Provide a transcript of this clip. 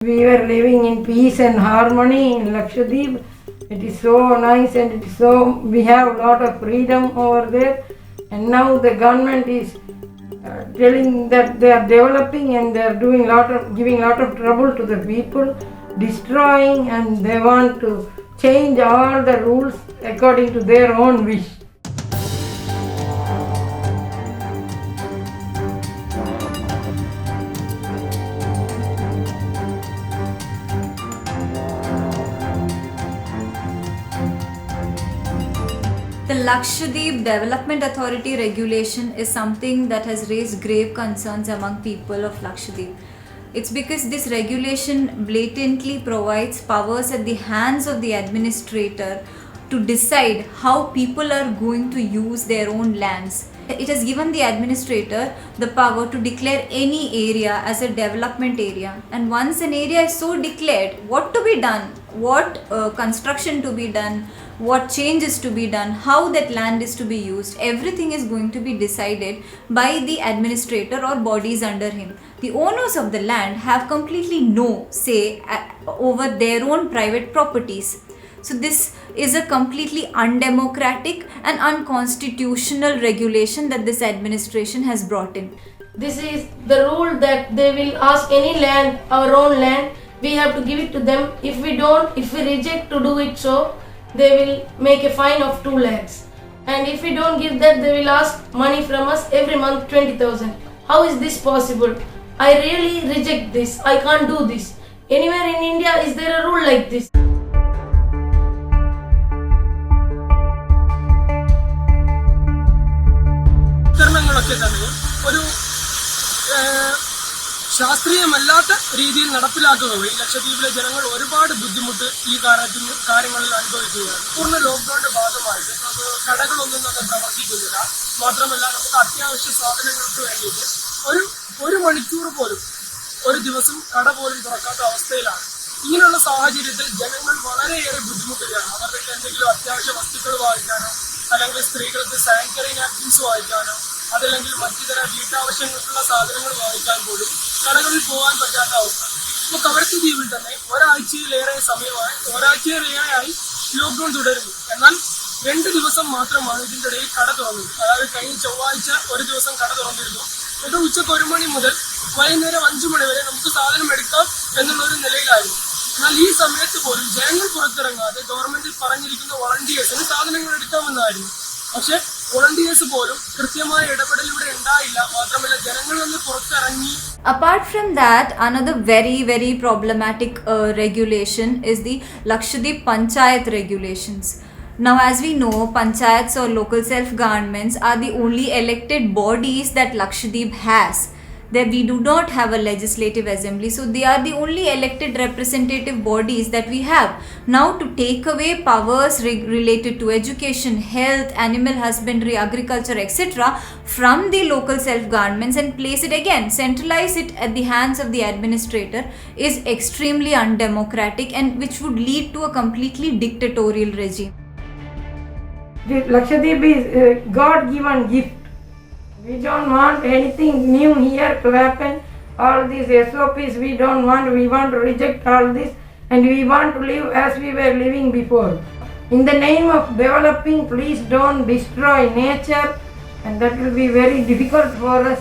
We were living in peace and harmony in Lakshadweep. It is so nice and it is so, we have a lot of freedom over there. And now the government is telling that they are developing and they are giving lot of trouble to the people, destroying, and they want to change all the rules according to their own wish. The Lakshadweep Development Authority regulation is something that has raised grave concerns among people of Lakshadweep. It's because this regulation blatantly provides powers at the hands of the administrator to decide how people are going to use their own lands. It has given the administrator the power to declare any area as a development area, and once an area is so declared, what to be done, what construction to be done, what changes to be done, how that land is to be used, everything is going to be decided by the administrator or bodies under him. The owners of the land have completely no say over their own private properties. So this is a completely undemocratic and unconstitutional regulation that this administration has brought in. This is the rule that they will ask any land, our own land, we have to give it to them. If we reject to do it so, they will make a fine of 2 lakhs. And if we don't give that, they will ask money from us every month 20,000. How is this possible? I really reject this. I can't do this. Anywhere in India is there a rule like this? ശാസ്ത്രീയമല്ലാത്ത രീതിയിൽ നടപ്പിലാക്കുക വഴി ലക്ഷദ്വീപിലെ ജനങ്ങൾ ഒരുപാട് ബുദ്ധിമുട്ട് ഈ കാര്യങ്ങളിൽ അനുഭവിക്കുകയാണ്. പൂർണ്ണ ലോക്ക്ഡൌണിന്റെ ഭാഗമായിട്ട് കടകളൊന്നും തന്നെ പ്രവർത്തിക്കുന്നില്ല. മാത്രമല്ല, നമുക്ക് അത്യാവശ്യ സാധനങ്ങൾക്ക് വേണ്ടിയിട്ട് ഒരു മണിക്കൂർ പോലും ഒരു ദിവസം കട പോലും തുറക്കാത്ത അവസ്ഥയിലാണ്. ഇങ്ങനെയുള്ള സാഹചര്യത്തിൽ ജനങ്ങൾ വളരെയേറെ ബുദ്ധിമുട്ടുകയാണ്. അവർക്ക് എന്തെങ്കിലും അത്യാവശ്യ വസ്തുക്കൾ വാങ്ങിക്കാനോ, അല്ലെങ്കിൽ സ്ത്രീകൾക്ക് സാനിറ്ററി നാപ്കിൻസ് വാങ്ങിക്കാനോ, അതല്ലെങ്കിൽ മറ്റു തരം വീട്ടാവശ്യങ്ങൾക്കുള്ള സാധനങ്ങൾ വാങ്ങിക്കാൻ പോലും കടകളിൽ പോകാൻ പറ്റാത്ത അവസ്ഥ. ഇപ്പോൾ കവരത്തിദ്വീപിൽ തന്നെ ഒരാഴ്ചയിലേറെയായി ലോക്ക്ഡൌൺ തുടരുന്നു. എന്നാൽ 2 ദിവസം മാത്രമാണ് ഇതിൻ്റെ ഇടയിൽ കട തുറന്നത്. അതായത് കഴിഞ്ഞ ചൊവ്വാഴ്ച ഒരു ദിവസം കട തുറന്നിരുന്നു. എന്നിട്ട് ഉച്ചയ്ക്ക് 1 മണി മുതൽ വൈകുന്നേരം 5 മണി വരെ നമുക്ക് സാധനം എടുക്കാം എന്നുള്ളൊരു നിലയിലായിരുന്നു. എന്നാൽ ഈ സമയത്ത് പോലും ജനങ്ങൾ പുറത്തിറങ്ങാതെ ഗവൺമെന്റിൽ പറഞ്ഞിരിക്കുന്ന വളണ്ടിയേഴ്സിന് സാധനങ്ങൾ എടുക്കാമെന്നായിരുന്നു. പക്ഷെ വോളണ്ടിയേഴ്സ് പോലും കൃത്യമായ ഇടപെടൽ ഇവിടെ ഉണ്ടായില്ല. മാത്രമല്ല, ജനങ്ങൾ വന്ന് പുറത്തിറങ്ങി. Apart from that, another very problematic regulation is the Lakshadweep Panchayat regulations. Now, as we know, panchayats or local self-governments are the only elected bodies that Lakshadweep has. That we do not have a legislative assembly, so they are the only elected representative bodies that we have. Now, to take away powers related to education, health, animal husbandry, agriculture, etc. from the local self-governments and place it again, centralize it at the hands of the administrator is extremely undemocratic and which would lead to a completely dictatorial regime. Lakshadweep is a God-given gift. We don't want anything new here to happen. All these SOPs we don't want. We want to reject all this and we want to live as we were living before. In the name of developing, please don't destroy nature, and that will be very difficult for us.